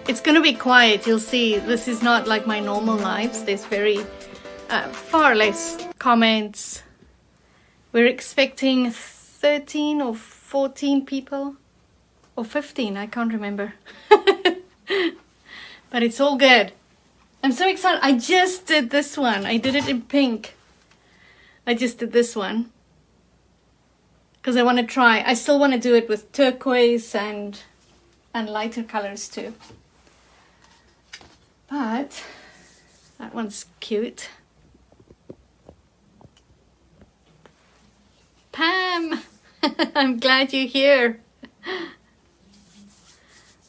It's gonna be quiet. You'll see this is not like my normal lives. There's far less comments. We're expecting 13 or 14 people, or 15, I can't remember. But it's all good. I'm so excited. I just did this one. I did it in pink. I just did this one because I want to try. I still want to do it with turquoise and lighter colors too. But that one's cute. Pam, I'm glad you're here.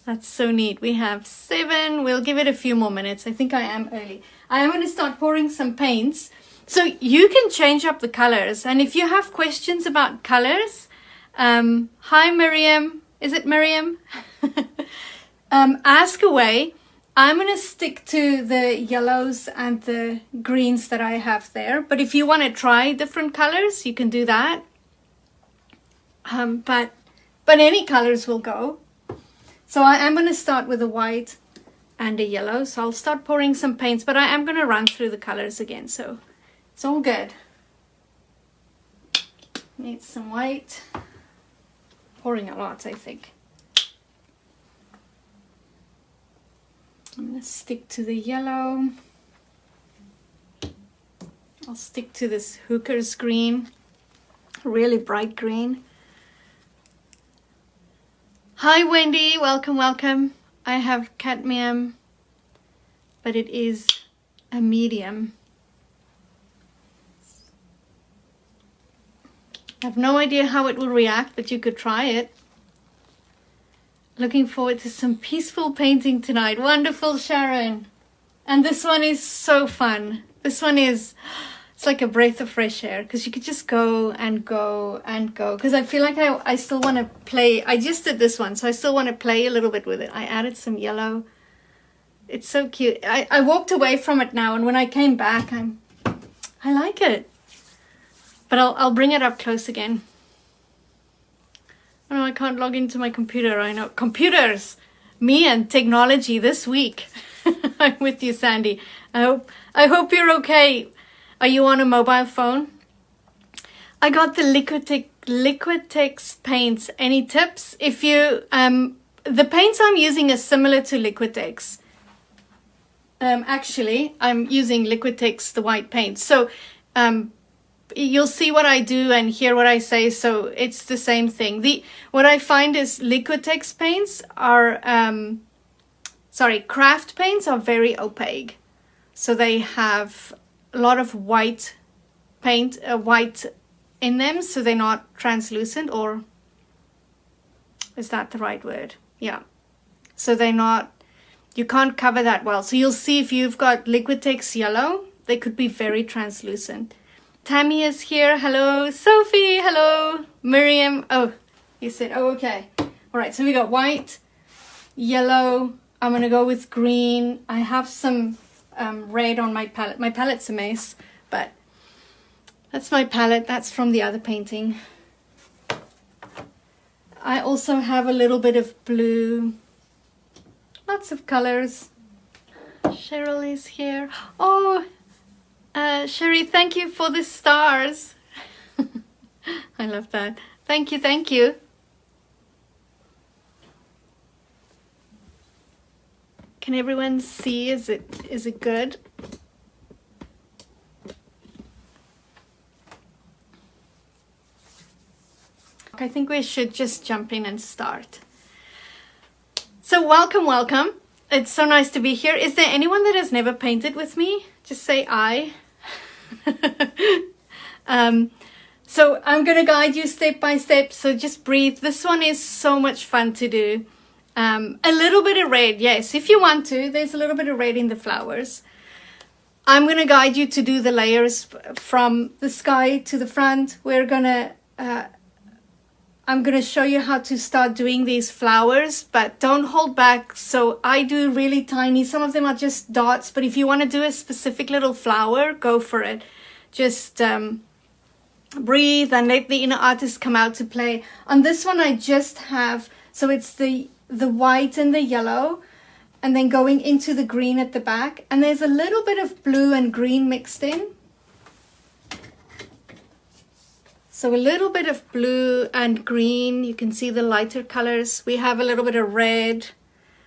That's so neat. We have 7. We'll give it a few more minutes. I think I am early. I am going to start pouring some paints. So you can change up the colors. And if you have questions about colors, hi Miriam. Is it Miriam? Ask away. I'm going to stick to the yellows and the greens that I have there. But if you want to try different colors, you can do that. But any colors will go. So I am going to start with a white and a yellow. So I'll start pouring some paints, but I am going to run through the colors again. So it's all good. Need some white. Pouring a lot, I think. I'm going to stick to the yellow. I'll stick to this Hooker's green. Really bright green. Hi Wendy, welcome, welcome. I have cadmium, but it is a medium. I have no idea how it will react, but you could try it. Looking forward to some peaceful painting tonight. Wonderful, Sharon. And this one is so fun. This one is, it's like a breath of fresh air because you could just go and go and go. Because I feel like I still want to play. I just did this one, so I still want to play a little bit with it. I added some yellow. It's so cute. I walked away from it now, and when I came back, I like it. But I'll bring it up close again. Oh, I can't log into my computer. I know. Computers! Me and technology this week. I'm with you, Sandy. I hope you're okay. Are you on a mobile phone? I got the Liquitex paints. Any tips? If you the paints I'm using are similar to Liquitex. Actually, I'm using Liquitex, the white paint. So you'll see what I do and hear what I say. So it's the same thing. What I find is Liquitex paints are craft paints are very opaque. So they have a lot of white paint, white in them, so they're not translucent, or is that the right word? Yeah. So they're not, you can't cover that well. So you'll see if you've got Liquitex yellow, they could be very translucent. Tammy is here. Hello. Sophie. Hello. Miriam. Oh, you said, oh, okay. All right. So we got white, yellow. I'm going to go with green. I have some red on my palette. My palette's a mess, but that's my palette. That's from the other painting. I also have a little bit of blue. Lots of colors. Cheryl is here. Oh, Sherry, thank you for the stars. I love that. Thank you, thank you. Can everyone see? Is it good? I think we should just jump in and start. So welcome, welcome. It's so nice to be here. Is there anyone that has never painted with me? Just say I. So I'm going to guide you step by step. So just breathe. This one is so much fun to do. A little bit of red, yes, if you want to. There's a little bit of red in the flowers. I'm going to guide you to do the layers from the sky to the front. I'm going to show you how to start doing these flowers, but don't hold back. So I do really tiny. Some of them are just dots, but if you want to do a specific little flower, go for it. Just breathe and let the inner artist come out to play. On this one, I just have, so it's the white and the yellow. and then going into the green at the back. And there's a little bit of blue and green mixed in. So a little bit of blue and green. You can see the lighter colors. We have a little bit of red.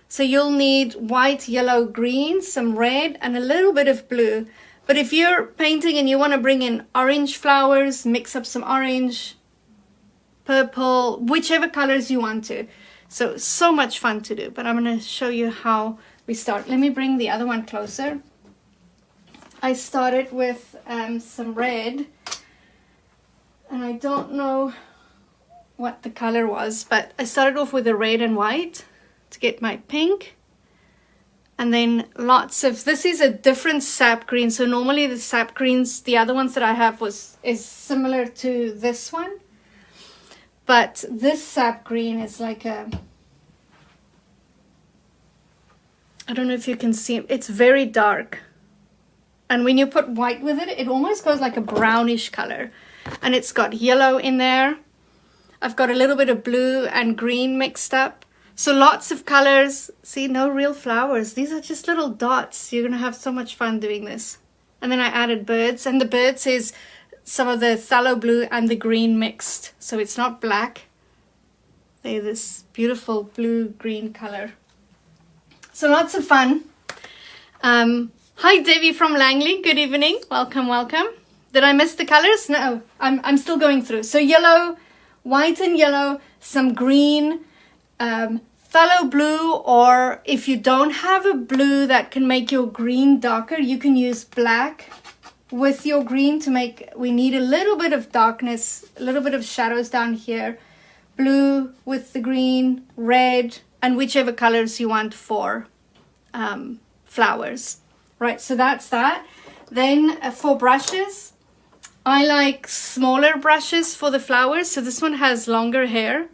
So you'll need white, yellow, green, some red, and a little bit of blue. But if you're painting and you want to bring in orange flowers, mix up some orange, purple, whichever colors you want to. So much fun to do. But I'm going to show you how we start. Let me bring the other one closer. I started with some red. And I don't know what the color was, but I started off with the red and white to get my pink. And then lots of, this is a different sap green. So normally the sap greens, the other ones that I have is similar to this one. But this sap green is like a, I don't know if you can see it. It's very dark. And when you put white with it, it almost goes like a brownish color. And it's got yellow in there. I've got a little bit of blue and green mixed up. So lots of colors. See, no real flowers. These are just little dots. You're going to have so much fun doing this. And then I added birds. And the birds is some of the phthalo blue and the green mixed. So it's not black. They're this beautiful blue-green color. So lots of fun. Hi, Debbie from Langley. Good evening. Welcome, welcome. Did I miss the colors? No, I'm still going through. So yellow, white and yellow, some green, phthalo blue, or if you don't have a blue that can make your green darker, you can use black with your green to make, we need a little bit of darkness, a little bit of shadows down here. Blue with the green, red, and whichever colors you want for flowers. Right, so that's that. Then for brushes, I like smaller brushes for the flowers. So this one has longer hair.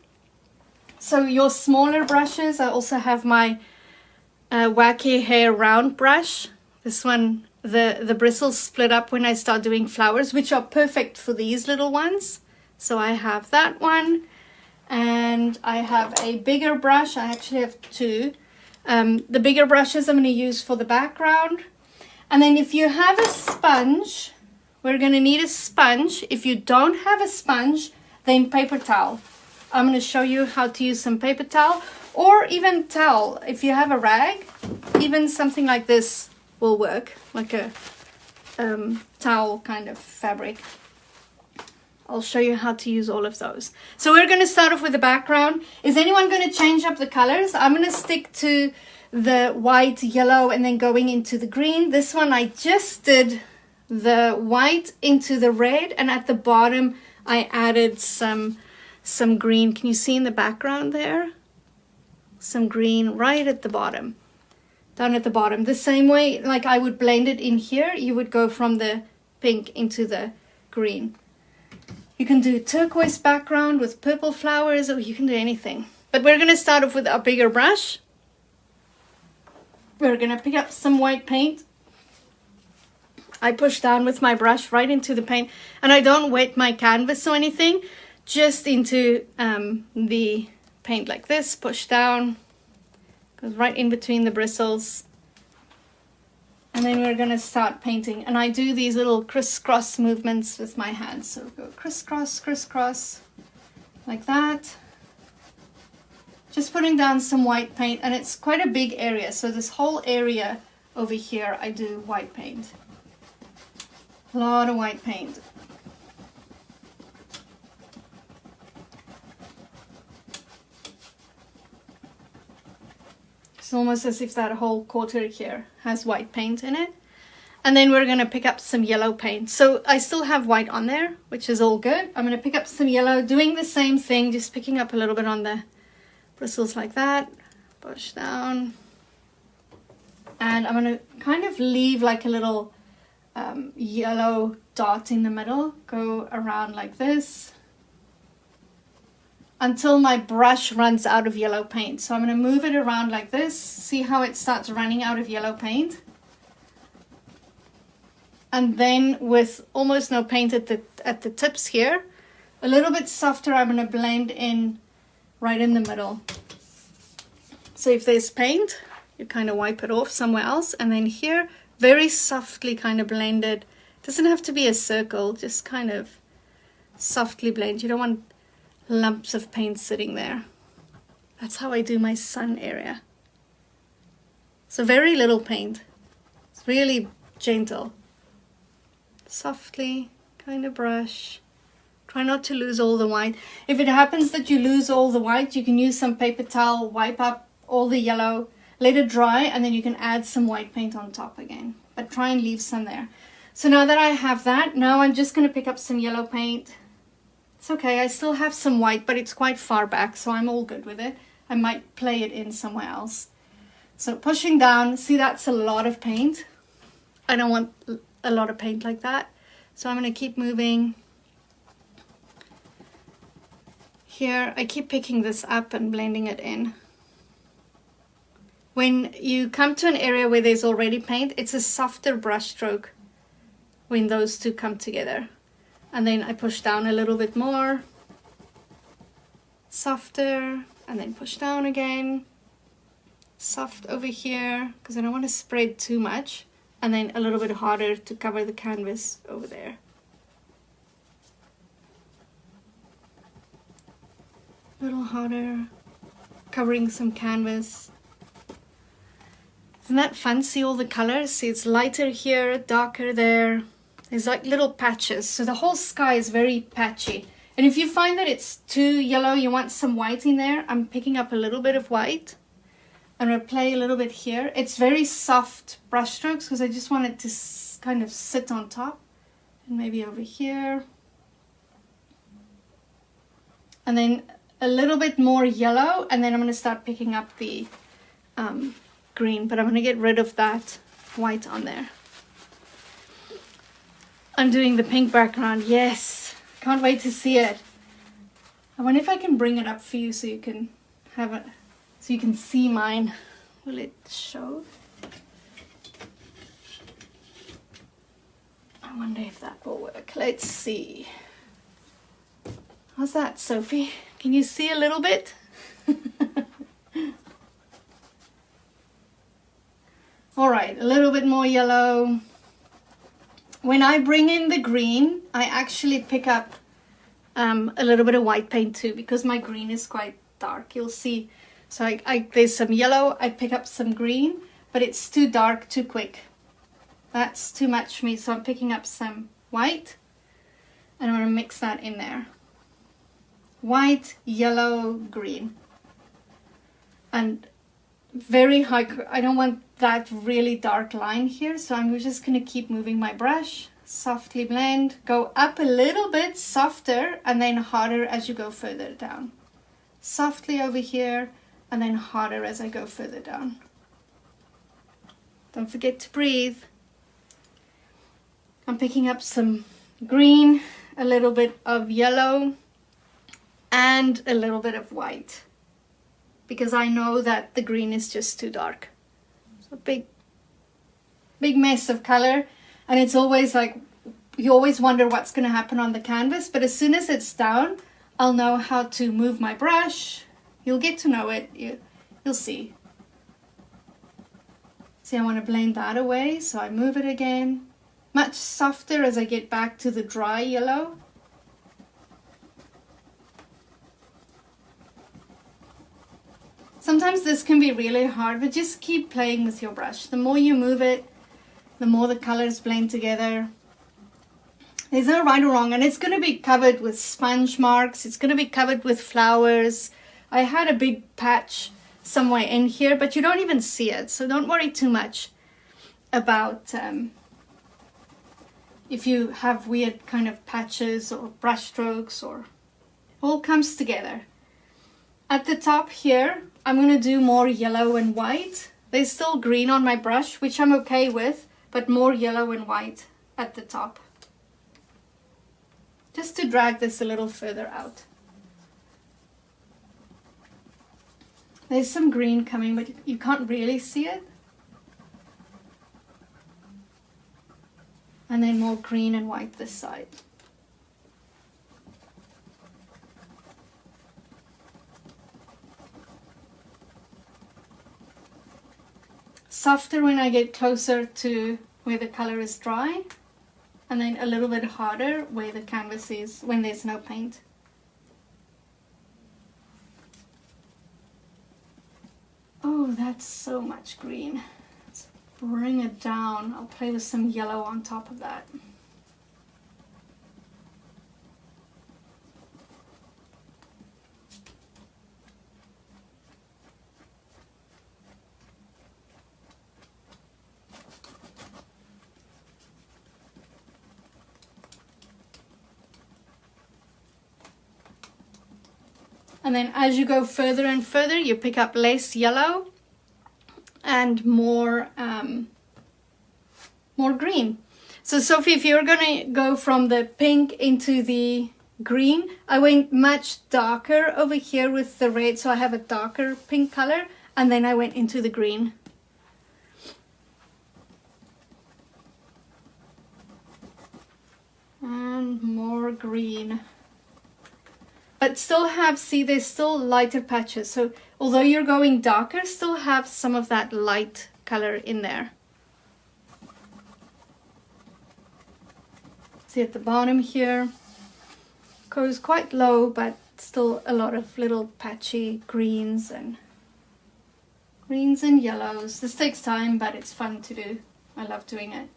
So your smaller brushes, I also have my wacky hair round brush. This one, the bristles split up when I start doing flowers, which are perfect for these little ones. So I have that one. And I have a bigger brush. I actually have two. The bigger brushes I'm going to use for the background. And then if you have a sponge, we're going to need a sponge. If you don't have a sponge, then paper towel. I'm going to show you how to use some paper towel or even towel. If you have a rag, even something like this will work, like a towel kind of fabric. I'll show you how to use all of those. So we're going to start off with the background. Is anyone going to change up the colors? I'm going to stick to the white, yellow, and then going into the green. This one I just did the white into the red, and at the bottom I added some green. Can you see in the background there? Some green right at the bottom, down at the bottom. The same way like I would blend it in here, you would go from the pink into the green. You can do turquoise background with purple flowers, or you can do anything. But we're going to start off with a bigger brush. We're going to pick up some white paint. I push down with my brush right into the paint, and I don't wet my canvas or anything, just into the paint like this. Push down, goes right in between the bristles, and then we're going to start painting. And I do these little crisscross movements with my hands. So go crisscross, crisscross, like that. Just putting down some white paint, and it's quite a big area. So this whole area over here, I do white paint. A lot of white paint. It's almost as if that whole quarter here has white paint in it. And then we're going to pick up some yellow paint. So I still have white on there, which is all good. I'm going to pick up some yellow, doing the same thing, just picking up a little bit on the bristles like that. Push down. And I'm going to kind of leave like a little yellow dot in the middle. Go around like this until my brush runs out of yellow paint. So I'm going to move it around like this. See how it starts running out of yellow paint? And then with almost no paint at the tips here, a little bit softer, I'm going to blend in right in the middle. So if there's paint, you kind of wipe it off somewhere else. And then here, very softly kind of blend it. Doesn't have to be a circle, just kind of softly blend. You don't want lumps of paint sitting there. That's how I do my sun area. So very little paint. It's really gentle. Softly kind of brush. Try not to lose all the white. If it happens that you lose all the white, you can use some paper towel, wipe up all the yellow, let it dry, and then you can add some white paint on top again. But try and leave some there. So now that I have that, now I'm just going to pick up some yellow paint. It's okay, I still have some white, but it's quite far back, so I'm all good with it. I might play it in somewhere else. So pushing down, see, that's a lot of paint. I don't want a lot of paint like that. So I'm going to keep moving. Here, I keep picking this up and blending it in. When you come to an area where there's already paint, it's a softer brush stroke when those two come together. And then I push down a little bit more. Softer, and then push down again. Soft over here, because I don't want to spread too much. And then a little bit harder to cover the canvas over there. A little harder, covering some canvas. Isn't that fun? See all the colors? See, it's lighter here, darker there. There's like little patches. So the whole sky is very patchy. And if you find that it's too yellow, you want some white in there, I'm picking up a little bit of white. I'm going to play a little bit here. It's very soft brush strokes because I just want it to kind of sit on top. And maybe over here. And then a little bit more yellow. And then I'm going to start picking up the green. But I'm going to get rid of that white on there. I'm doing the pink background. Yes. Can't wait to see it. I wonder if I can bring it up for you so you can have it. So you can see mine. Will it show? I wonder if that will work. Let's see. How's that, Sophie? Can you see a little bit? All right, a little bit more yellow. When I bring in the green, I actually pick up a little bit of white paint too, because my green is quite dark. You'll see. So there's some yellow, I pick up some green, but it's too dark too quick. That's too much for me, so I'm picking up some white, and I'm going to mix that in there. White, yellow, green. And very high, I don't want that really dark line here, so I'm just going to keep moving my brush, softly blend, go up a little bit softer, and then harder as you go further down. Softly over here, and then harder as I go further down. Don't forget to breathe. I'm picking up some green, a little bit of yellow, and a little bit of white, because I know that the green is just too dark. So big mess of color, and it's always like, you always wonder what's going to happen on the canvas, but as soon as it's down, I'll know how to move my brush. You'll get to know it. You'll see. See, I want to blend that away, so I move it again. Much softer as I get back to the dry yellow. Sometimes this can be really hard, but just keep playing with your brush. The more you move it, the more the colors blend together. There's no right or wrong, and it's going to be covered with sponge marks. It's going to be covered with flowers. I had a big patch somewhere in here, but you don't even see it, so don't worry too much about if you have weird kind of patches or brush strokes, or it all comes together. At the top here, I'm going to do more yellow and white. There's still green on my brush, which I'm okay with, but more yellow and white at the top. Just to drag this a little further out. There's some green coming, but you can't really see it. And then more green and white this side. softer when I get closer to where the color is dry, and then a little bit harder where the canvas is when there's no paint. Oh, that's so much green. Let's bring it down. I'll play with some yellow on top of that. And then as you go further and further, you pick up less yellow and more green. So Sophie, if you're gonna go from the pink into the green, I went much darker over here with the red, so I have a darker pink color, and then I went into the green. And more green. But still have, see, there's still lighter patches. So although you're going darker, still have some of that light color in there. See at the bottom here, goes quite low, but still a lot of little patchy greens and yellows. This takes time, but it's fun to do. I love doing it.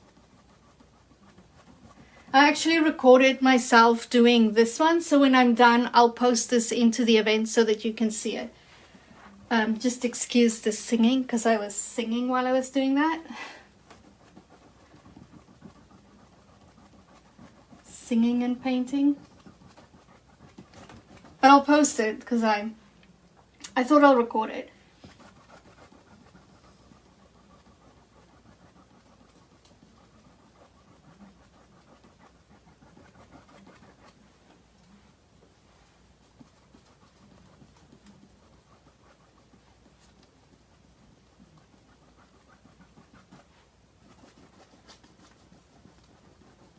I actually recorded myself doing this one, so when I'm done, I'll post this into the event so that you can see it. Just excuse the singing, because I was singing while I was doing that. Singing and painting. But I'll post it, because I thought I'll record it.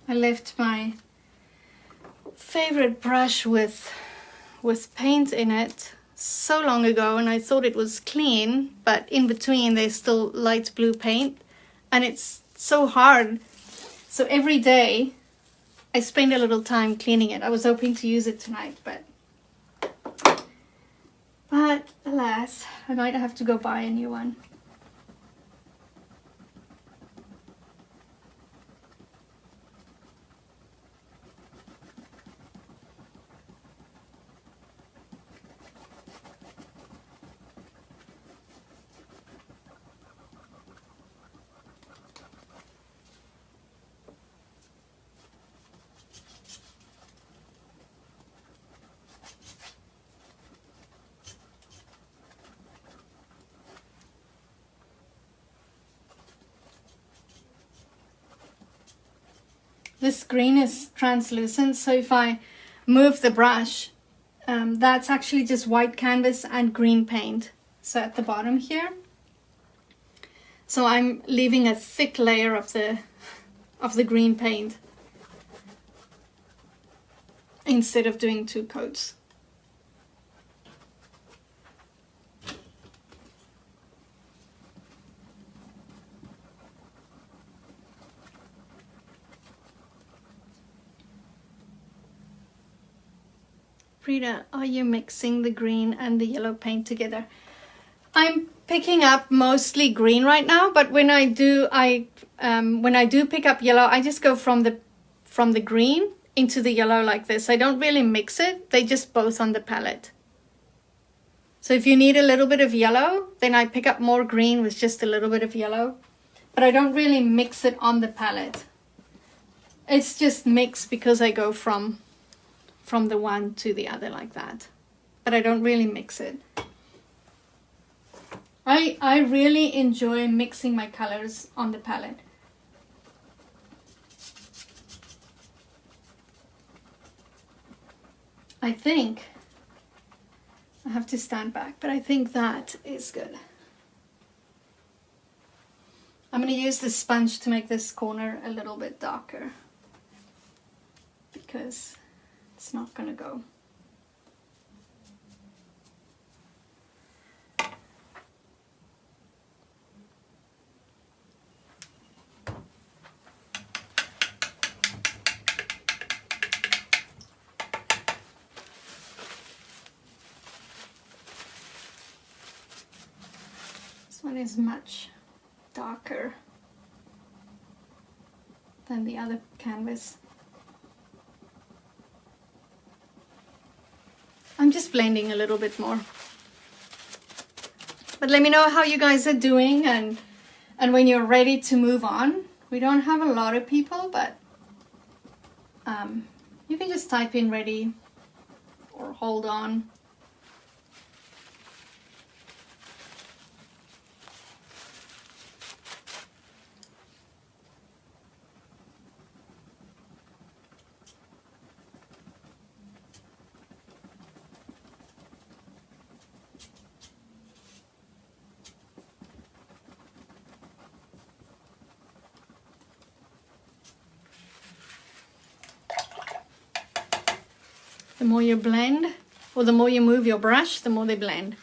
I left my favorite brush with paint in it so long ago, and I thought it was clean, but in between there's still light blue paint, and it's so hard. So every day I spend a little time cleaning it. I was hoping to use it tonight, but alas, I might have to go buy a new one. This green is translucent, so if I move the brush, that's actually just white canvas and green paint. So at the bottom here. So I'm leaving a thick layer of the green paint instead of doing 2 coats. Freda, are you mixing the green and the yellow paint together? I'm picking up mostly green right now, but when I do pick up yellow, I just go from the green into the yellow like this. I don't really mix it. They just both on the palette. So if you need a little bit of yellow, then I pick up more green with just a little bit of yellow, but I don't really mix it on the palette. It's just mixed because I go from the one to the other like that, but I don't really mix it. I really enjoy mixing my colors on the palette. I think I have to stand back, but I think that is good. I'm going to use the sponge to make this corner a little bit darker because it's not going to go. one is much darker than the other canvas. I'm just blending a little bit more. But let me know how you guys are doing and when you're ready to move on. We don't have a lot of people, but you can just type in ready or hold on. The more you blend, or the more you move your brush, the more they blend.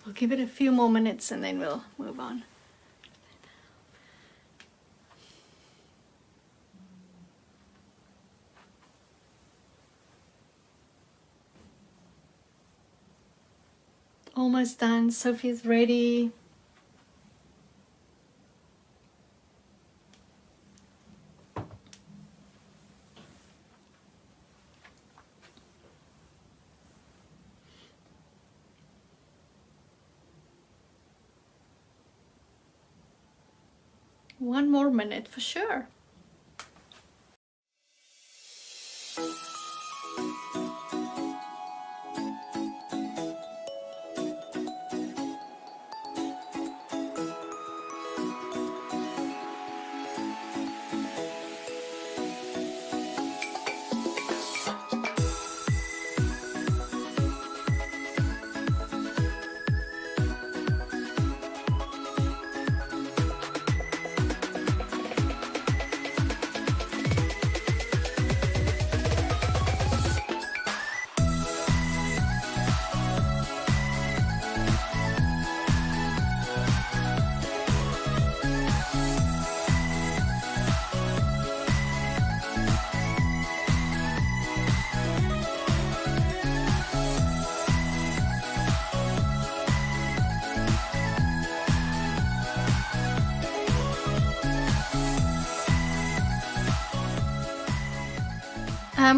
We'll give it a few more minutes and then we'll move on. Almost done. Sophie's ready. One more minute for sure.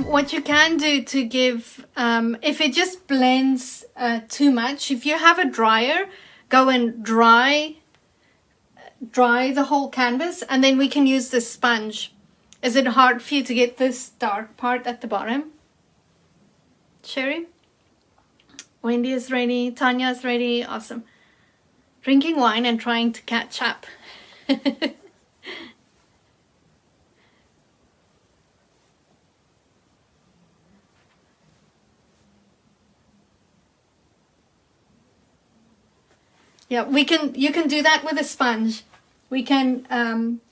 What you can do to give, if it just blends too much, if you have a dryer, go and dry the whole canvas, and then we can use the sponge. Is it hard for you to get this dark part at the bottom? Sherry? Wendy is ready. Tanya is ready. Awesome. Drinking wine and trying to catch up. Yeah, you can do that with a sponge. We can,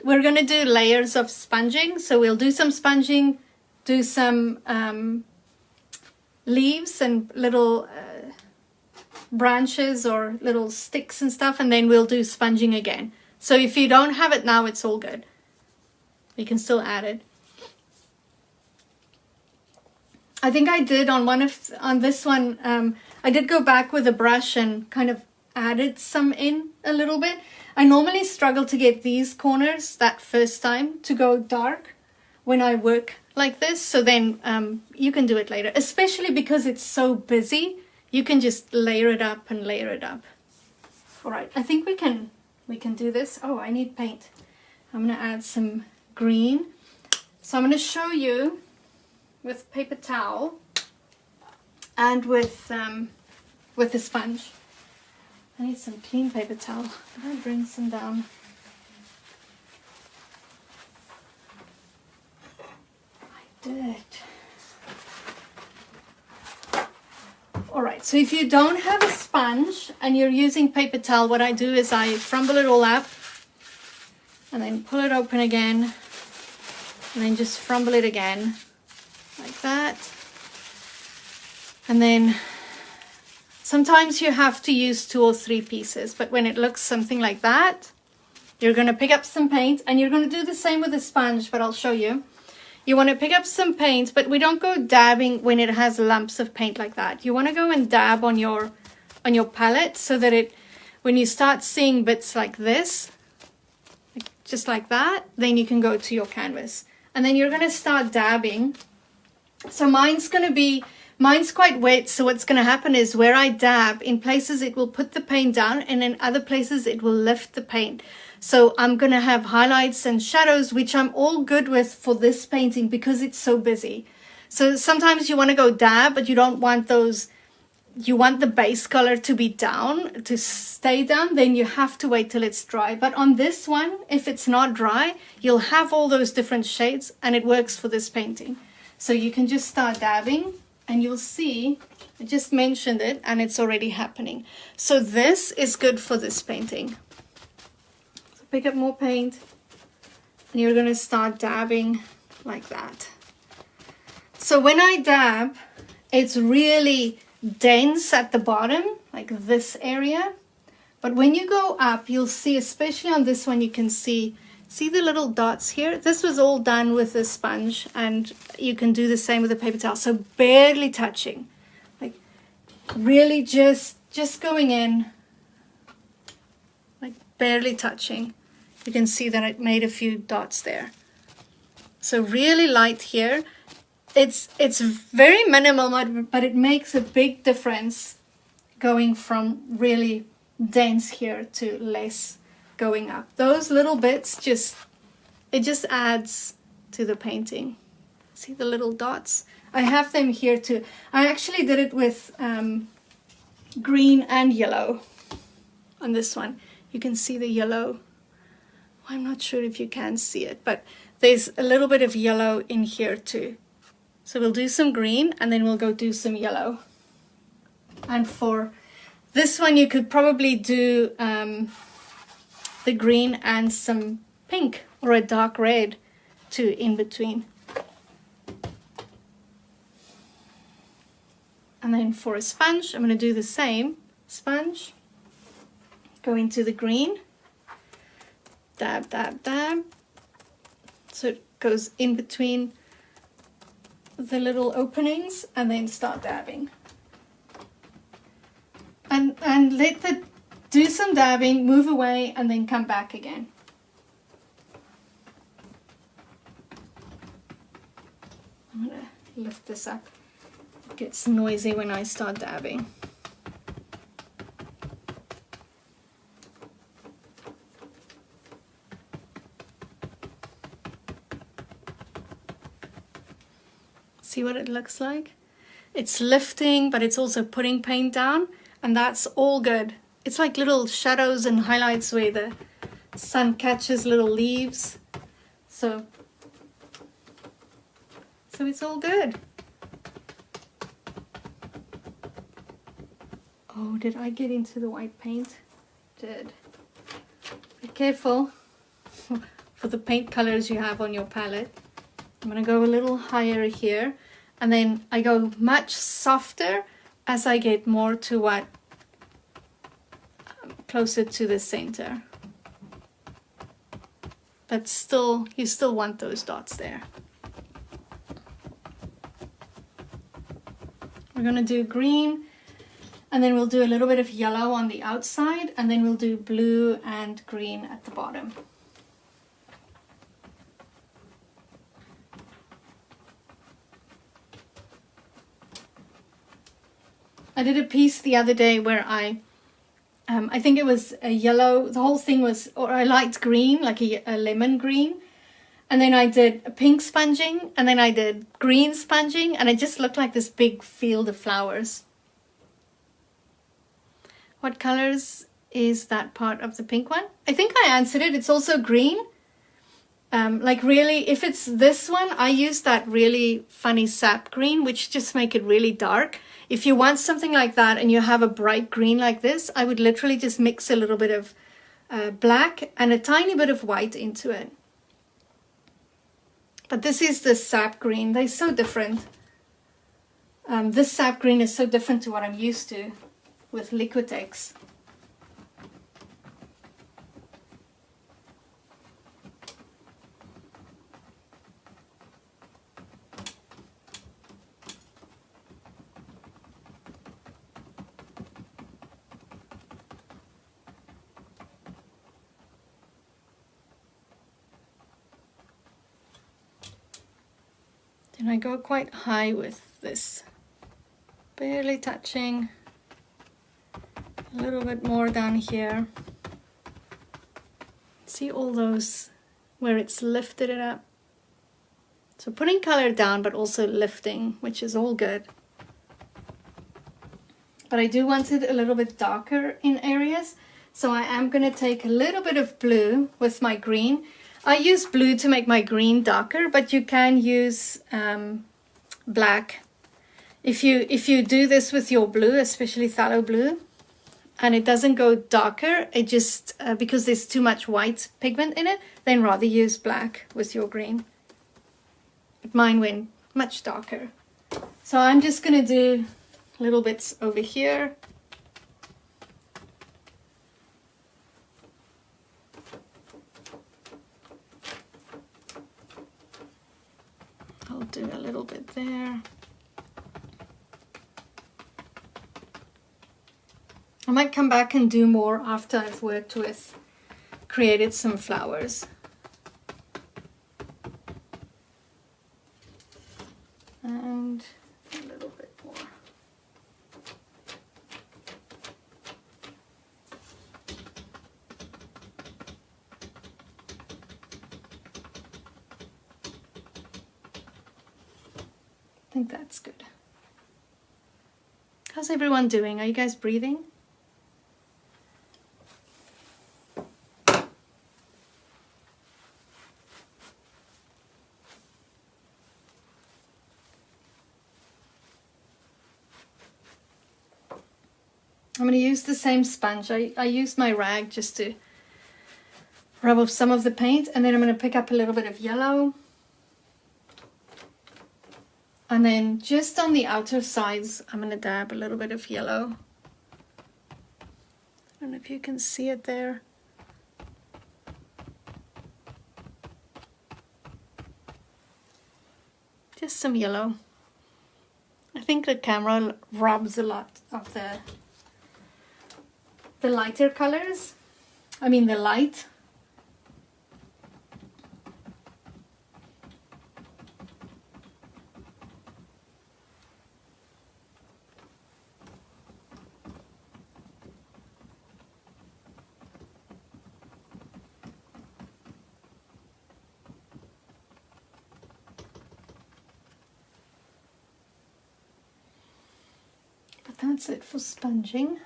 we're going to do layers of sponging. So we'll do some sponging, do some leaves and little branches or little sticks and stuff. And then we'll do sponging again. So if you don't have it now, it's all good. You can still add it. I think I did on this one, I did go back with a brush and kind of added some in a little bit. I normally struggle to get these corners that first time to go dark when I work like this. So then you can do it later, especially because it's so busy. You can just layer it up and layer it up. All right, I think we can do this. Oh, I need paint. I'm gonna add some green. So I'm gonna show you with paper towel and with the sponge. I need some clean paper towel. Can I bring some down? I did. Alright, so if you don't have a sponge and you're using paper towel, what I do is I crumble it all up and then pull it open again And then just frumble it again, like that. And then sometimes you have to use 2 or 3 pieces, but when it looks something like that, you're going to pick up some paint, and you're going to do the same with the sponge, but I'll show you. You want to pick up some paint, but we don't go dabbing when it has lumps of paint like that. You want to go and dab on your palette so that it, when you start seeing bits like this, just like that, then you can go to your canvas. And then you're going to start dabbing. So mine's quite wet, so what's going to happen is where I dab, in places it will put the paint down, and in other places it will lift the paint. So I'm going to have highlights and shadows, which I'm all good with for this painting because it's so busy. So sometimes you want to go dab, but you don't want those, you want the base color to be down, to stay down, then you have to wait till it's dry. But on this one, if it's not dry, you'll have all those different shades, and it works for this painting. So you can just start dabbing, and you'll see, I just mentioned it, and it's already happening. So this is good for this painting. So pick up more paint, and you're going to start dabbing like that. So when I dab, it's really dense at the bottom, like this area. But when you go up, you'll see, especially on this one, you can see the little dots here. This was all done with a sponge, and you can do the same with a paper towel. So barely touching, like really just going in, like barely touching. You can see that it made a few dots there. So really light here. It's very minimal, but it makes a big difference going from really dense here to less going up. Those little bits it just adds to the painting. See the little dots? I have them here too. I actually did it with green and yellow on this one. You can see the yellow. I'm not sure if you can see it, but there's a little bit of yellow in here too. So we'll do some green, and then we'll go do some yellow. And for this one, you could probably do the green and some pink or a dark red too in between. And then for a sponge, I'm going to do the same. Sponge, go into the green, dab, dab, dab. So it goes in between the little openings, and then start dabbing. And do some dabbing, move away, and then come back again. I'm gonna lift this up. It gets noisy when I start dabbing. See what it looks like? It's lifting, but it's also putting paint down, and that's all good. It's like little shadows and highlights where the sun catches little leaves. So it's all good. Oh, did I get into the white paint? Did. Be careful for the paint colors you have on your palette. I'm going to go a little higher here, and then I go much softer as I get more to what, closer to the center. But still, you still want those dots there. We're going to do green, and then we'll do a little bit of yellow on the outside, and then we'll do blue and green at the bottom. I did a piece the other day where I think it was a yellow, the whole thing was, or I liked green, like a lemon green. And then I did a pink sponging, and then I did green sponging, and it just looked like this big field of flowers. What colors is that part of the pink one? I think I answered it. It's also green. Like really, if it's this one, I use that really funny sap green, which just make it really dark. If you want something like that and you have a bright green like this, I would literally just mix a little bit of black and a tiny bit of white into it. But this is the sap green. They're so different. This sap green is so different to what I'm used to with Liquitex. And I go quite high with this, barely touching, a little bit more down here. See all those where it's lifted it up. So putting color down but also lifting, which is all good. But I do want it a little bit darker in areas. So I am going to take a little bit of blue with my green. I use blue to make my green darker, but you can use black. If you do this with your blue, especially phthalo blue, and it doesn't go darker, it just, because there's too much white pigment in it, then rather use black with your green. But mine went much darker. So I'm just going to do little bits over here. I'll do a little bit there. I might come back and do more after I've worked with, created some flowers. And a little bit more. I think that's good. How's everyone doing? Are you guys breathing? I'm going to use the same sponge. I used my rag just to rub off some of the paint, and then I'm going to pick up a little bit of yellow. And then just on the outer sides, I'm going to dab a little bit of yellow. I don't know if you can see it there. Just some yellow. I think the camera robs a lot of the lighter colors. I mean the light. But that's it for sponging.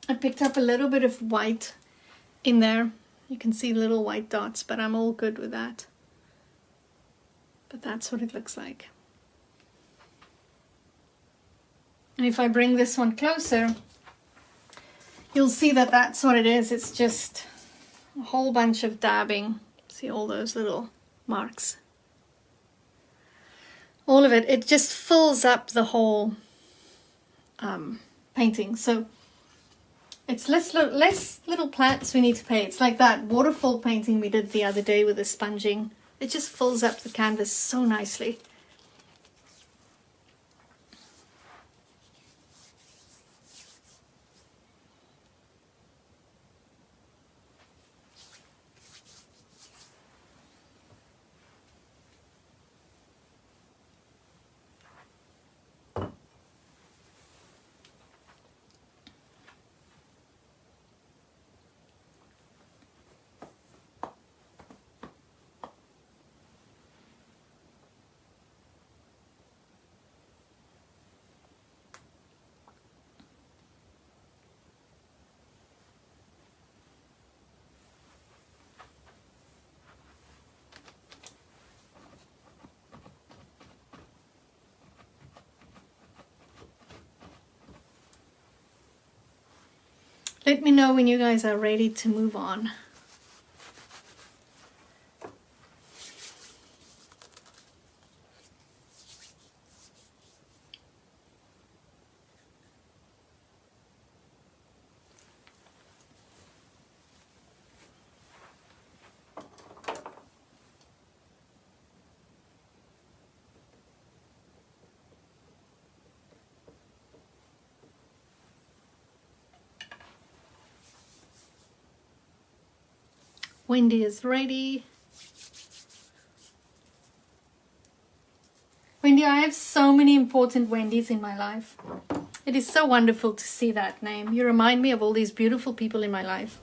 I picked up a little bit of white in there. You can see little white dots, but I'm all good with that. But that's what it looks like. And if I bring this one closer, you'll see that that's what it is. It's just a whole bunch of dabbing. See all those little marks? All of it. It just fills up the whole painting. So it's less little plants we need to paint. It's like that waterfall painting we did the other day with the sponging. It just fills up the canvas so nicely. Let me know when you guys are ready to move on. Wendy is ready. Wendy, I have so many important Wendys in my life. It is so wonderful to see that name. You remind me of all these beautiful people in my life.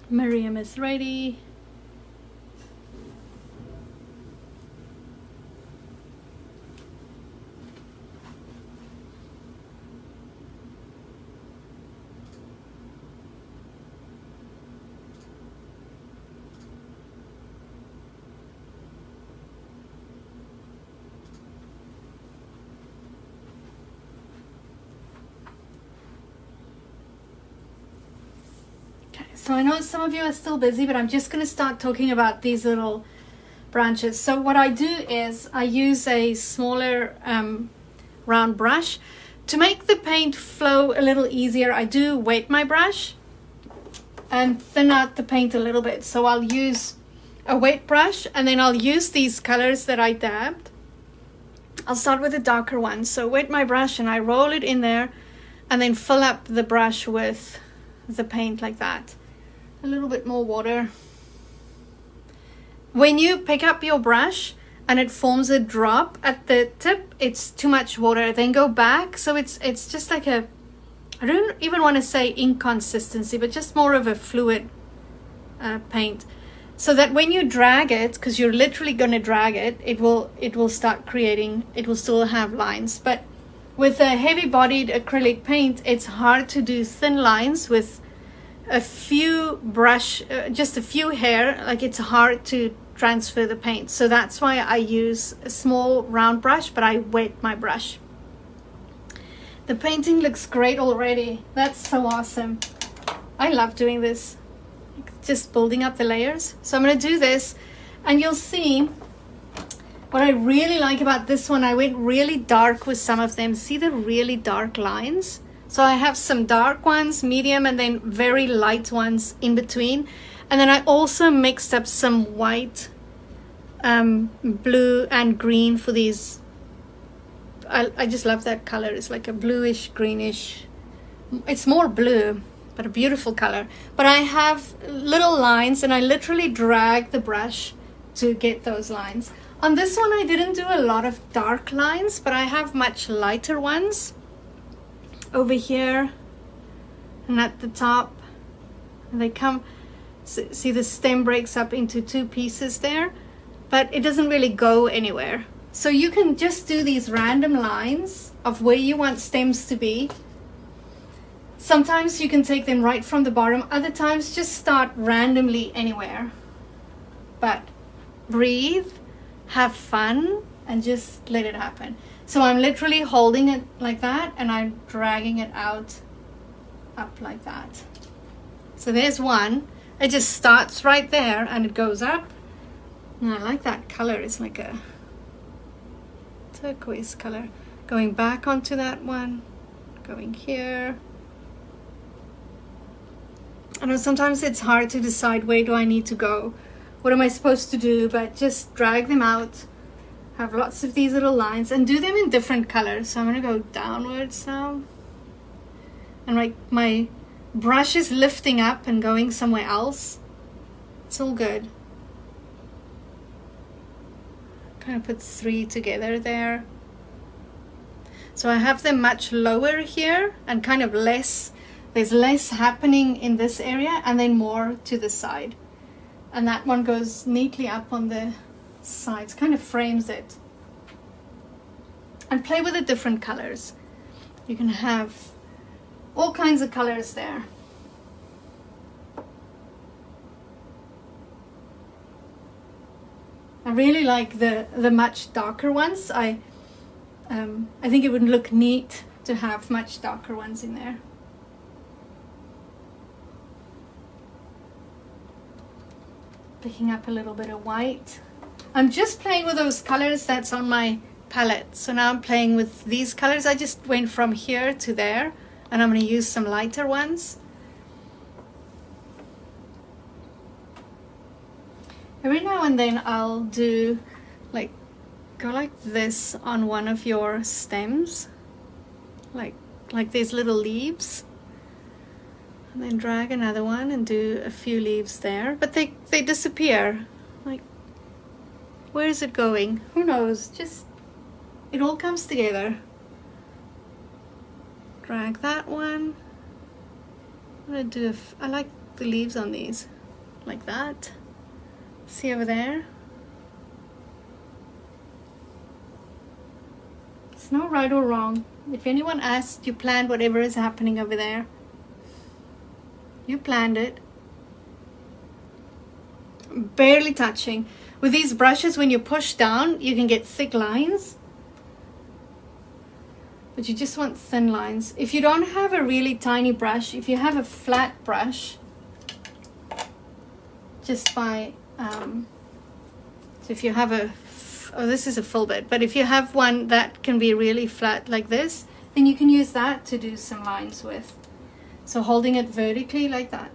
Miriam is ready. So I know some of you are still busy, but I'm just going to start talking about these little branches. So what I do is I use a smaller round brush. To make the paint flow a little easier, I do wet my brush and thin out the paint a little bit. So I'll use a wet brush, and then I'll use these colors that I dabbed. I'll start with a darker one. So wet my brush and I roll it in there and then fill up the brush with the paint like that. A little bit more water. When you pick up your brush and it forms a drop at the tip, it's too much water. Then go back. So it's just like a, I don't even want to say inconsistency, but just more of a fluid paint. So that when you drag it, because you're literally going to drag it, it will start creating, it will still have lines. But with a heavy bodied acrylic paint, it's hard to do thin lines with a few brush, just a few hair. Like, it's hard to transfer the paint. So that's why I use a small round brush, but I wet my brush. The painting looks great already. That's so awesome. I love doing this, just building up the layers. So I'm going to do this, and you'll see what I really like about this one. I went really dark with some of them. See the really dark lines? So I have some dark ones, medium, and then very light ones in between. And then I also mixed up some white, blue and green for these. I just love that color. It's like a bluish, greenish. It's more blue, but a beautiful color. But I have little lines, and I literally drag the brush to get those lines. On this one, I didn't do a lot of dark lines, but I have much lighter ones over here and at the top. And they come, see the stem breaks up into two pieces there, but it doesn't really go anywhere. So you can just do these random lines of where you want stems to be. Sometimes you can take them right from the bottom. Other times just start randomly anywhere. But breathe, have fun, and just let it happen. So I'm literally holding it like that, and I'm dragging it out, up like that. So there's one. It just starts right there, and it goes up. And I like that color. It's like a turquoise color. Going back onto that one, going here. I know sometimes it's hard to decide, where do I need to go? What am I supposed to do? But just drag them out. Have lots of these little lines and do them in different colors. So I'm going to go downwards now. And my brush is lifting up and going somewhere else. It's all good. Kind of put three together there. So I have them much lower here and kind of less there's less happening in this area and then more to the side. And that one goes neatly up on the sides, kind of frames it. And play with the different colors. You can have all kinds of colors there. I really like the much darker ones. I think it would look neat to have much darker ones in there. Picking up a little bit of white. I'm just playing with those colors that's on my palette. So now I'm playing with these colors. I just went from here to there, and I'm going to use some lighter ones. Every now and then I'll do go like this on one of your stems, like these little leaves, and then drag another one and do a few leaves there, but they disappear. Like, where is it going? Who knows? Just, it all comes together. Drag that one. I'm gonna do I like the leaves on these, like that. See over there? It's no right or wrong. If anyone asks, you planned whatever is happening over there. You planned it. Barely touching. With these brushes, when you push down, you can get thick lines. But you just want thin lines. If you don't have a really tiny brush, if you have a flat brush, just by so if you have this is a full bit, but if you have one that can be really flat like this, then you can use that to do some lines with. So holding it vertically like that,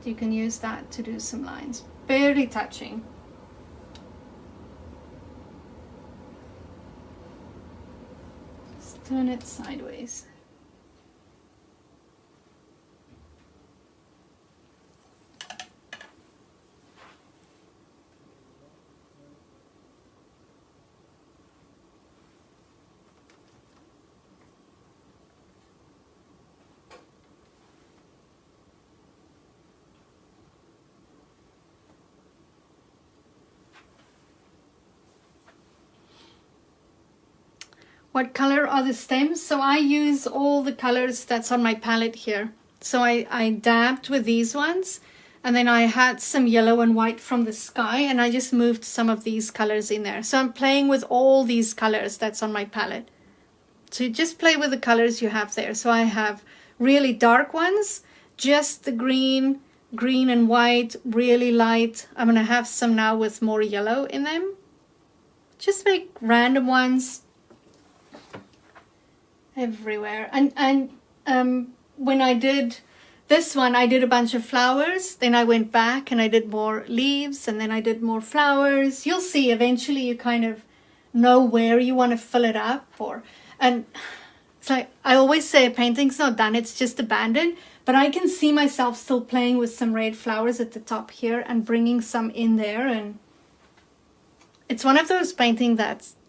you can use that to do some lines, barely touching. Just turn it sideways. What color are the stems? So I use all the colors that's on my palette here. So I dabbed with these ones, and then I had some yellow and white from the sky, and I just moved some of these colors in there. So I'm playing with all these colors that's on my palette. So you just play with the colors you have there. So I have really dark ones, just the green and white, really light. I'm gonna have some now with more yellow in them. Just make random ones everywhere. And when I did this one, I did a bunch of flowers, then I went back and I did more leaves, and then I did more flowers. You'll see eventually you kind of know where you want to fill it up. And it's like I always say, a painting's not done, it's just abandoned. But I can see myself still playing with some red flowers at the top here and bringing some in there. And it's one of those paintings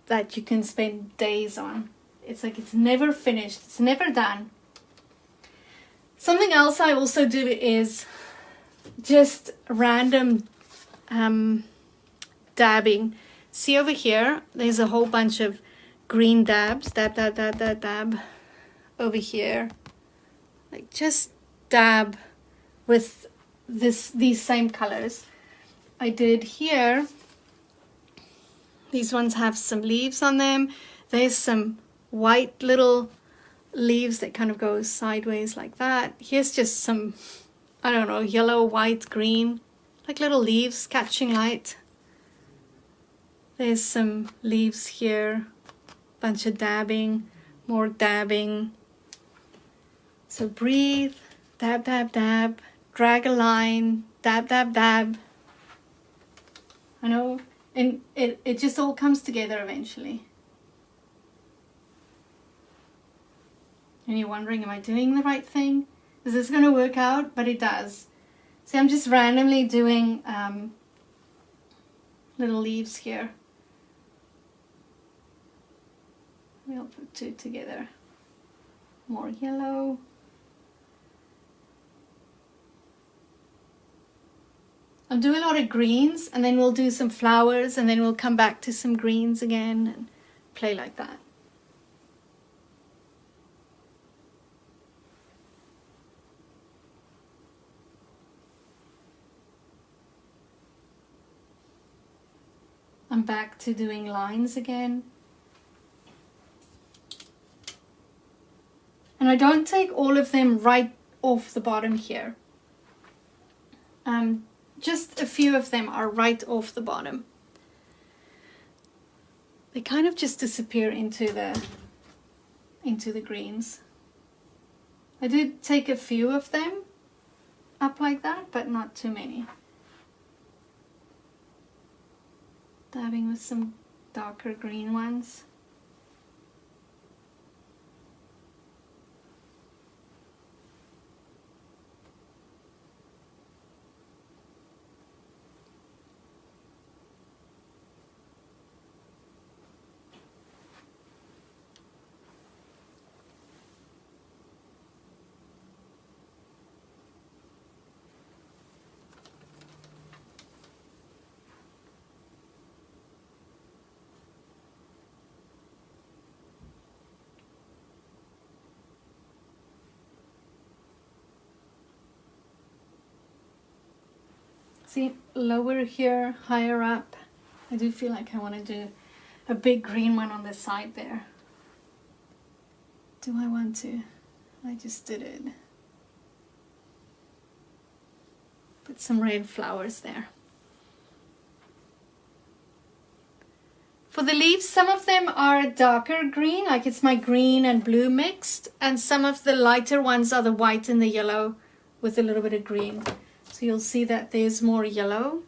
that you can spend days on. It's like it's never finished, it's never done. Something else I also do is just random dabbing. See over here, there's a whole bunch of green dabs, dab over here. Like just dab with these same colors. I did here. These ones have some leaves on them. There's some white little leaves that kind of go sideways like that. Here's just some, I don't know, yellow, white, green, like little leaves catching light. There's some leaves here, bunch of dabbing, more dabbing. So breathe, dab, dab, dab, drag a line, dab, dab, dab. I know, and it just all comes together eventually. And you're wondering, am I doing the right thing? Is this going to work out? But it does. See, I'm just randomly doing little leaves here. We'll put two together. More yellow. I'll do a lot of greens, and then we'll do some flowers, and then we'll come back to some greens again and play like that. I'm back to doing lines again. And I don't take all of them right off the bottom here. Just a few of them are right off the bottom. They kind of just disappear into the greens. I do take a few of them up like that, but not too many. Dabbing with some darker green ones. See, lower here, higher up. I do feel like I want to do a big green one on the side there. Do I want to? I just did it. Put some red flowers there. For the leaves, some of them are darker green, like it's my green and blue mixed, and some of the lighter ones are the white and the yellow with a little bit of green. So you'll see that there's more yellow.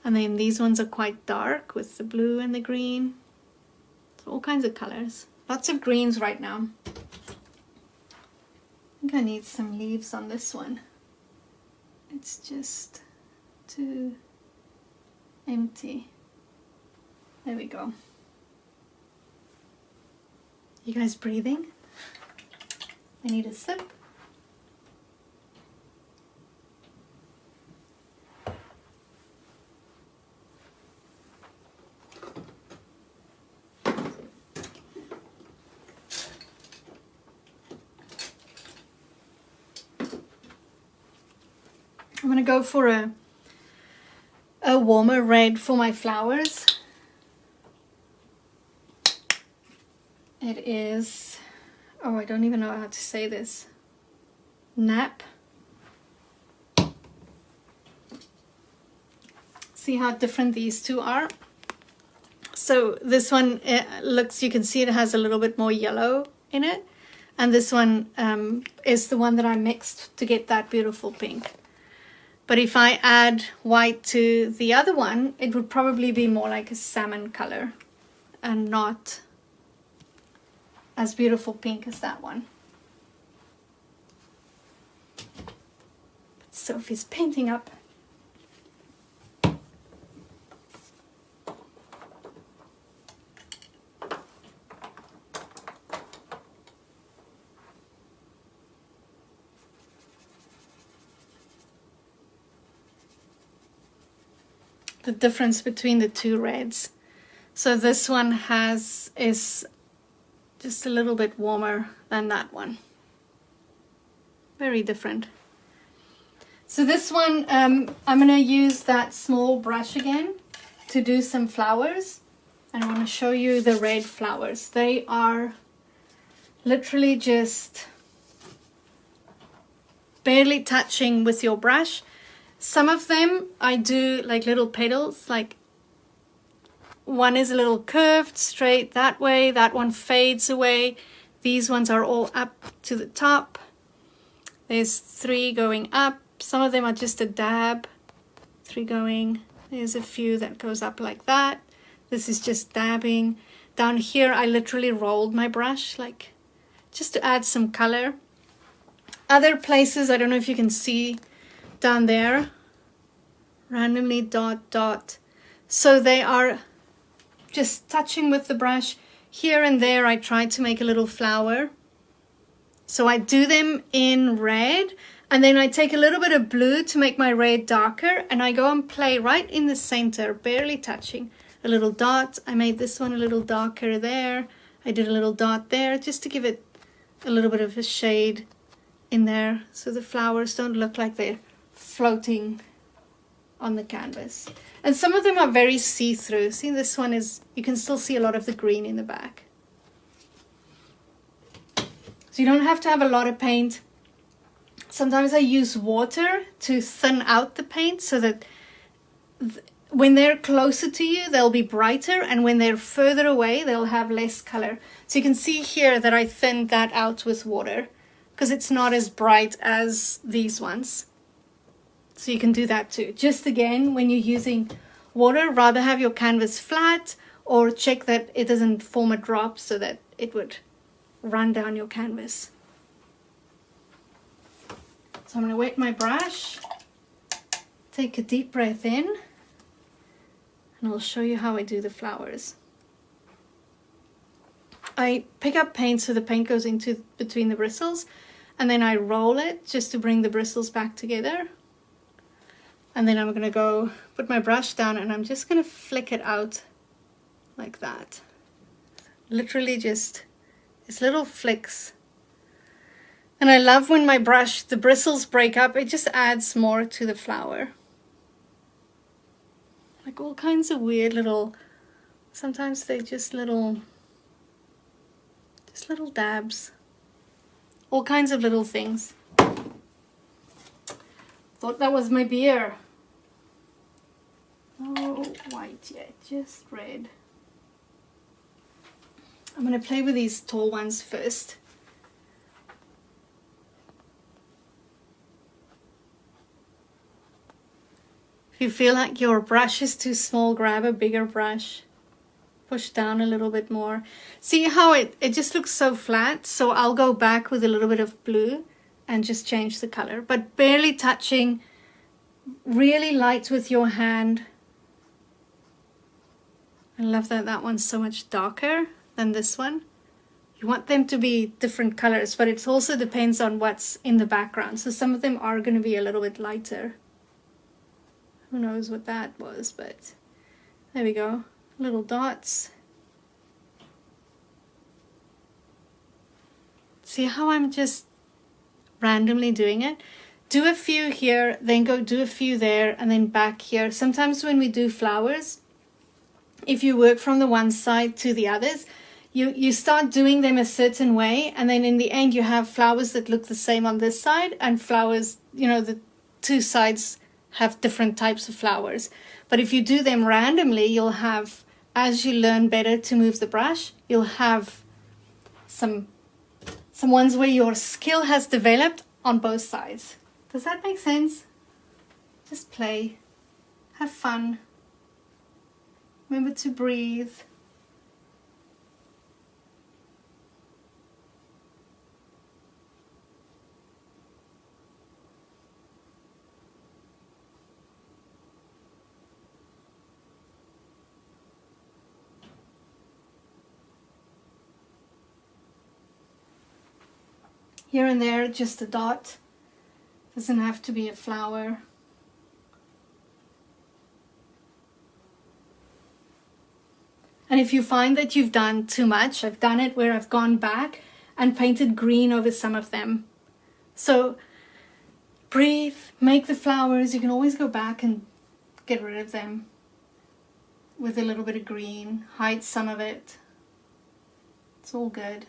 And then these ones are quite dark with the blue and the green. So all kinds of colors. Lots of greens right now. I think I need some leaves on this one. It's just too empty. There we go. You guys breathing? I need a sip. I'm going to go for a warmer red for my flowers. It is, oh, I don't even know how to say this. Nap. See how different these two are? So this one looks, you can see it has a little bit more yellow in it. And this one is the one that I mixed to get that beautiful pink. But if I add white to the other one, it would probably be more like a salmon color and not as beautiful pink as that one. But Sophie's painting up. The difference between the two reds. So this one is just a little bit warmer than that one. Very different. So this one, I'm going to use that small brush again to do some flowers. And I want to show you the red flowers. They are literally just barely touching with your brush. Some of them I do like little petals, like one is a little curved straight that way, that one fades away. These ones are all up to the top. There's 3 going up. Some of them are just a dab, 3 going. There's a few that goes up like that. This is just dabbing. Down here I literally rolled my brush, like just to add some color. Other places, I don't know if you can see down there, randomly dot dot. So they are just touching with the brush. Here and there I try to make a little flower. So I do them in red And then I take a little bit of blue to make my red darker, and I go and play right in the center, barely touching. A little dot. I made this one a little darker there. I did a little dot there just to give it a little bit of a shade in there so the flowers don't look like they're floating on the canvas. And some of them are very see-through. See, this one is, you can still see a lot of the green in the back. So you don't have to have a lot of paint. Sometimes I use water to thin out the paint so that when they're closer to you, they'll be brighter, and when they're further away, they'll have less color. So you can see here that I thinned that out with water because it's not as bright as these ones. So you can do that too. Just again, when you're using water, rather have your canvas flat, or check that it doesn't form a drop so that it would run down your canvas. So I'm going to wet my brush, take a deep breath in, and I'll show you how I do the flowers. I pick up paint so the paint goes into between the bristles, and then I roll it just to bring the bristles back together. And then I'm going to go put my brush down, and I'm just going to flick it out like that. Literally just these little flicks. And I love when my brush, the bristles break up. It just adds more to the flower. Like all kinds of weird little, sometimes they're just little dabs. All kinds of little things. Thought that was my beer. No white yet, just red. I'm going to play with these tall ones first. If you feel like your brush is too small, grab a bigger brush. Push down a little bit more. See how it just looks so flat? So I'll go back with a little bit of blue and just change the color. But barely touching, really light with your hand. I love that that one's so much darker than this one. You want them to be different colors, but it also depends on what's in the background. So some of them are going to be a little bit lighter. Who knows what that was, but there we go. Little dots. See how I'm just randomly doing it? Do a few here, then go do a few there, and then back here. Sometimes when we do flowers, if you work from the one side to the others, you start doing them a certain way, and then in the end you have flowers that look the same on this side, and flowers, you know, the two sides have different types of flowers. But if you do them randomly, you'll have, as you learn better to move the brush, you'll have some ones where your skill has developed on both sides. Does that make sense? Just play, have fun, remember to breathe. Here and there, just a dot. Doesn't have to be a flower. And if you find that you've done too much, I've done it where I've gone back and painted green over some of them. So breathe, make the flowers. You can always go back and get rid of them with a little bit of green, hide some of it. It's all good.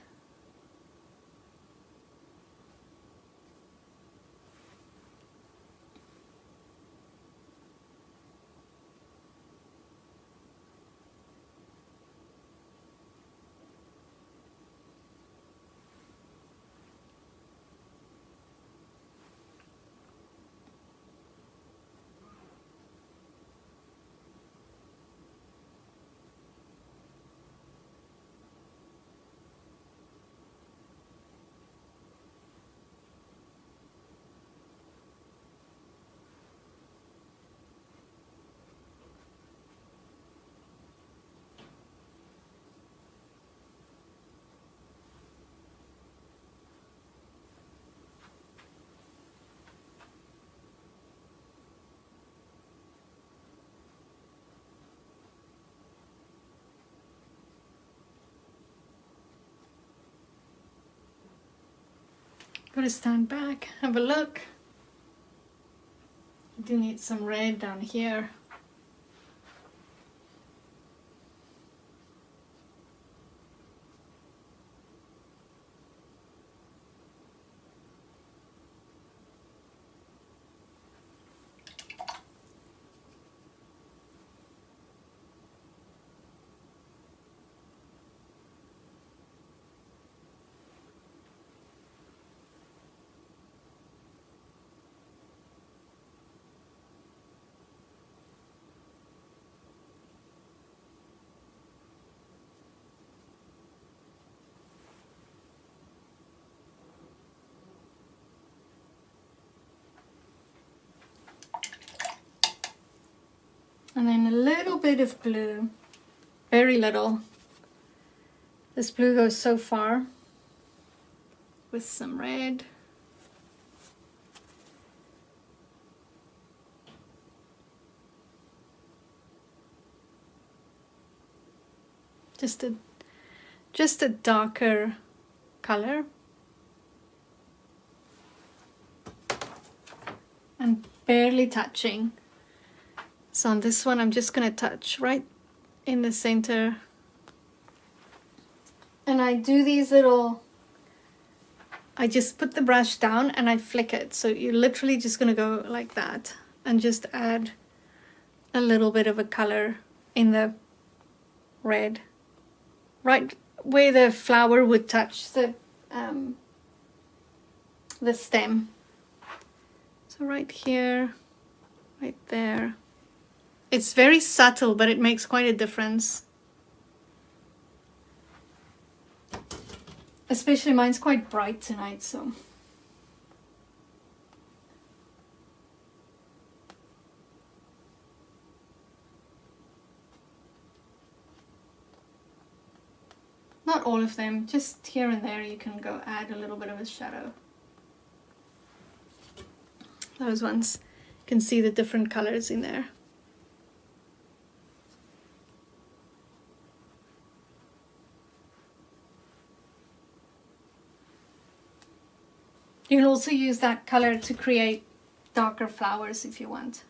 Gotta stand back, have a look. I do need some red down here. And then a little bit of blue, very little. This blue goes so far with some red. Just a darker color. And barely touching. So on this one, I'm just going to touch right in the center. And I do these little, I just put the brush down and I flick it. So you're literally just going to go like that and just add a little bit of a color in the red. Right where the flower would touch the stem. So right here, right there. It's very subtle, but it makes quite a difference. Especially mine's quite bright tonight, so. Not all of them, just here and there you can go add a little bit of a shadow. Those ones, you can see the different colors in there. You can also use that color to create darker flowers if you want.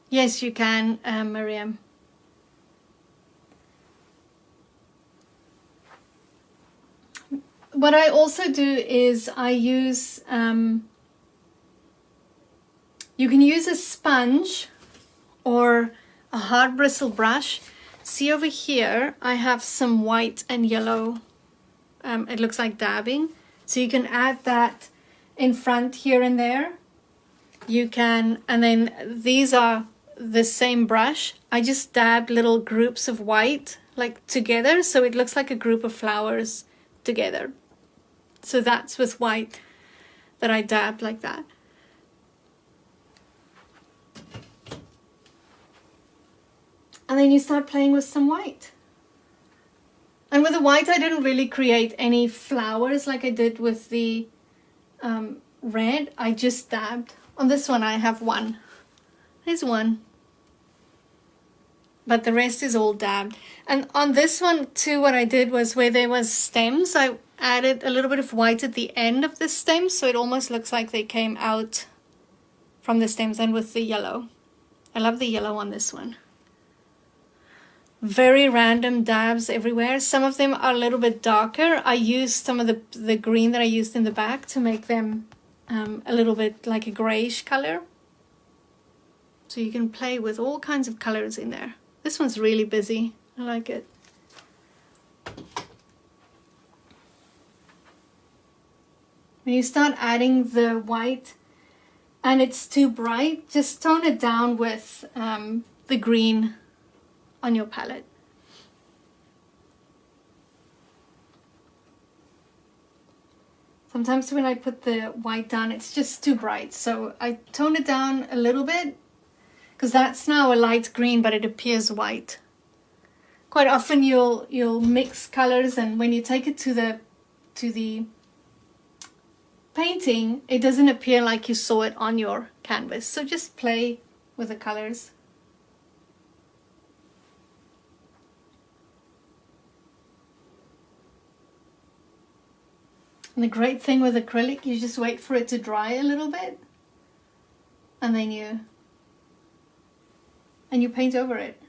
Yes, you can, Miriam. What I also do is I use, you can use a sponge or a hard bristle brush. See over here, I have some white and yellow. It looks like dabbing. So you can add that in front here and there. You can, and then these are the same brush. I just dabbed little groups of white like together. So it looks like a group of flowers together. So that's with white that I dabbed like that. And then you start playing with some white. And with the white, I didn't really create any flowers like I did with the red. I just dabbed. On this one, I have one. There's one. But the rest is all dabbed. And on this one too, what I did was where there was stems, I added a little bit of white at the end of the stems, so it almost looks like they came out from the stems. And with the yellow, I love the yellow on this one. Very random dabs everywhere. Some of them are a little bit darker. I used some of the green that I used in the back to make them a little bit like a grayish color. So you can play with all kinds of colors in there. This one's really busy. I like it. When you start adding the white and it's too bright, just tone it down with the green on your palette. Sometimes when I put the white down, it's just too bright. So I tone it down a little bit because that's now a light green, but it appears white. Quite often you'll mix colors, and when you take it to the painting, it doesn't appear like you saw it on your canvas. So just play with the colors. And the great thing with acrylic, you just wait for it to dry a little bit, and then you paint over it.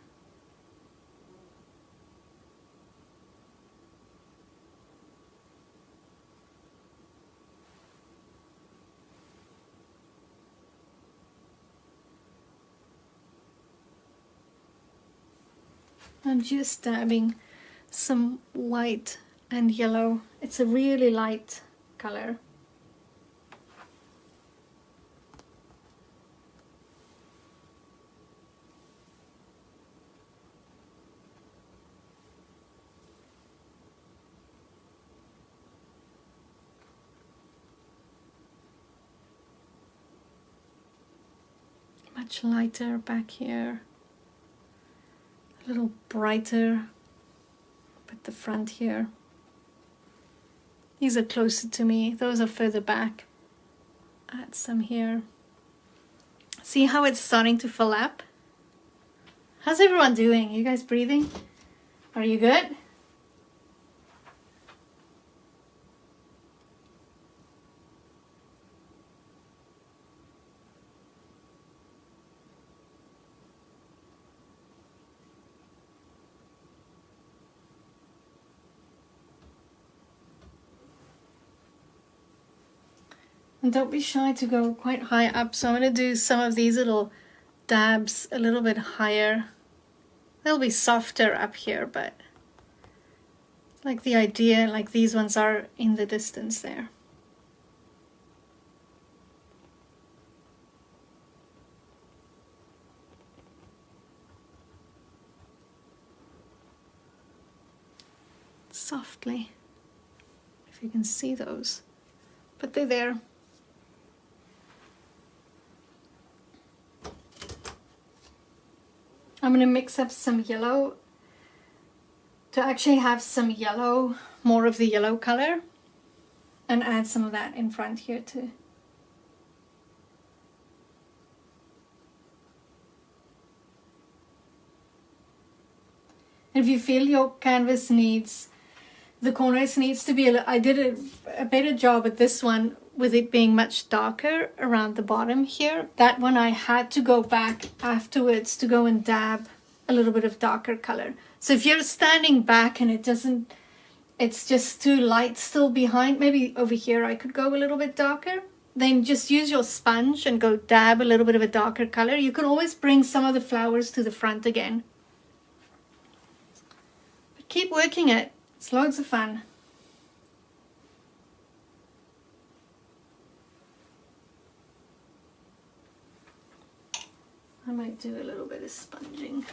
I'm just dabbing some white and yellow. It's a really light color. Much lighter back here. A little brighter up at the front here. These are closer to me, those are further back. Add some here. See how it's starting to fill up? How's everyone doing? You guys breathing? Are you good? And don't be shy to go quite high up. So I'm going to do some of these little dabs a little bit higher. They'll be softer up here, but like the idea, like these ones are in the distance there. Softly, if you can see those, but they're there. I'm going to mix up some yellow to actually have some yellow, more of the yellow color, and add some of that in front here too. And if you feel your canvas needs, the corners needs to be, I did a better job at this one with it being much darker around the bottom here. That one I had to go back afterwards to go and dab a little bit of darker color. So if you're standing back and it's just too light still behind, maybe over here I could go a little bit darker, then just use your sponge and go dab a little bit of a darker color. You can always bring some of the flowers to the front again. But keep working it, it's loads of fun. I might do a little bit of sponging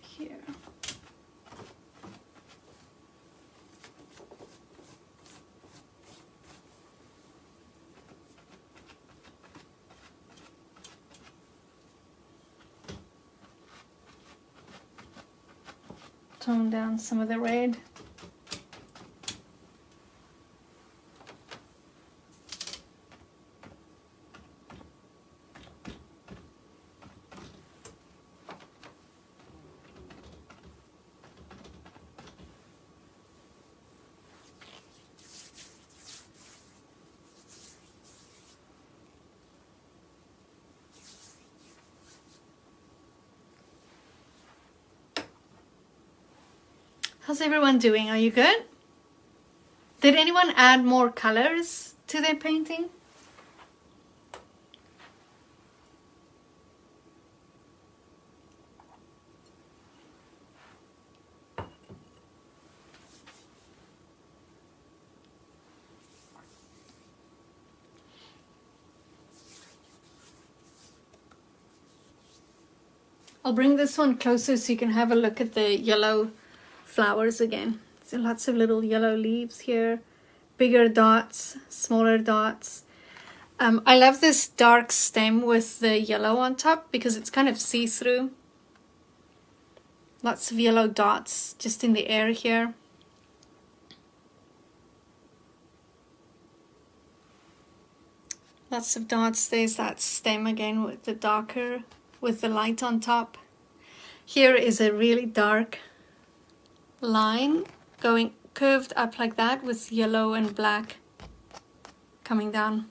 here. Tone down some of the red. How's everyone doing? Are you good? Did anyone add more colors to their painting? I'll bring this one closer so you can have a look at the yellow flowers again. So lots of little yellow leaves here, bigger dots, smaller dots. I love this dark stem with the yellow on top because it's kind of see-through. Lots of yellow dots just in the air here. Lots of dots. There's that stem again with the darker, with the light on top. Here is a really dark line going curved up like that with yellow and black coming down.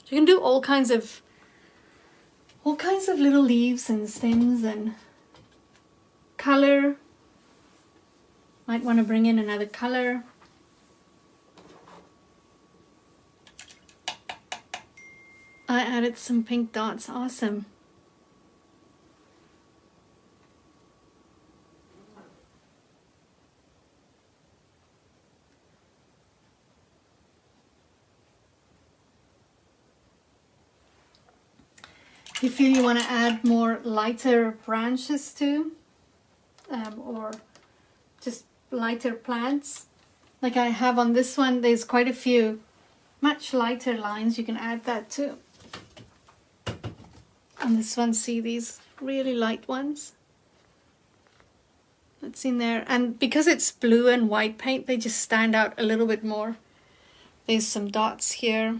You can do all kinds of little leaves and stems and color. Might want to bring in another color. I added some pink dots. Awesome. If you feel you want to add more lighter branches too, or just lighter plants, like I have on this one, there's quite a few much lighter lines. You can add that too. On this one, see these really light ones? That's in there. And because it's blue and white paint, they just stand out a little bit more. There's some dots here.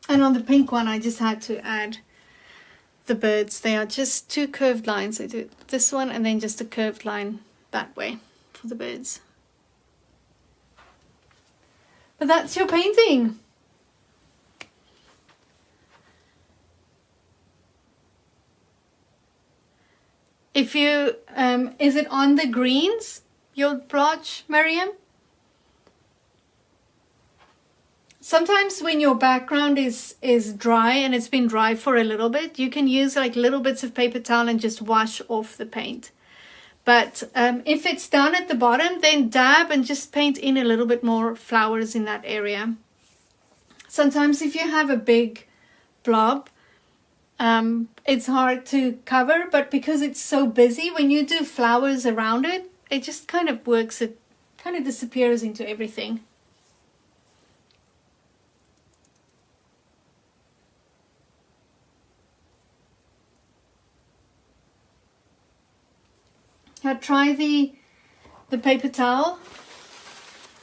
And on the pink one, I just had to add the birds. They are just two curved lines. I do this one and then just a curved line that way for the birds. But that's your painting. If you, is it on the greens, your blotch, Miriam? Sometimes when your background is dry and it's been dry for a little bit, you can use like little bits of paper towel and just wash off the paint. But if it's down at the bottom, then dab and just paint in a little bit more flowers in that area. Sometimes if you have a big blob, it's hard to cover, but because it's so busy, when you do flowers around it, it just kind of works, it kind of disappears into everything. Now try the paper towel,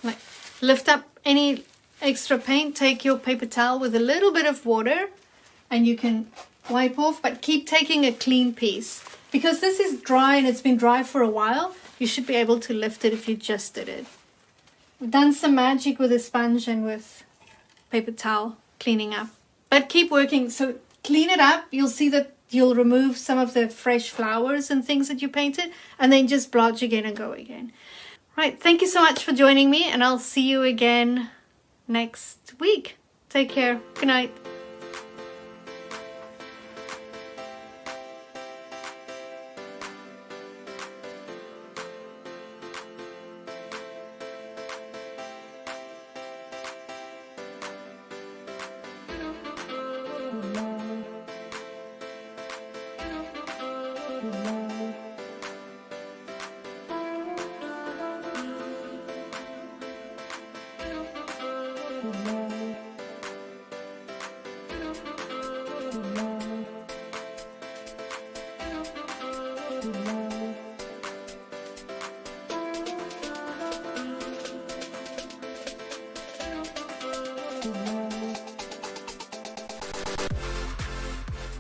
like lift up any extra paint, take your paper towel with a little bit of water and you can wipe off, but keep taking a clean piece. Because this is dry and it's been dry for a while, you should be able to lift it if you just did it. I've done some magic with a sponge and with paper towel cleaning up. But keep working, so clean it up, you'll see that you'll remove some of the fresh flowers and things that you painted, and then just blotch again and go again. Right, thank you so much for joining me, and I'll see you again next week. Take care. Good night. Thank you.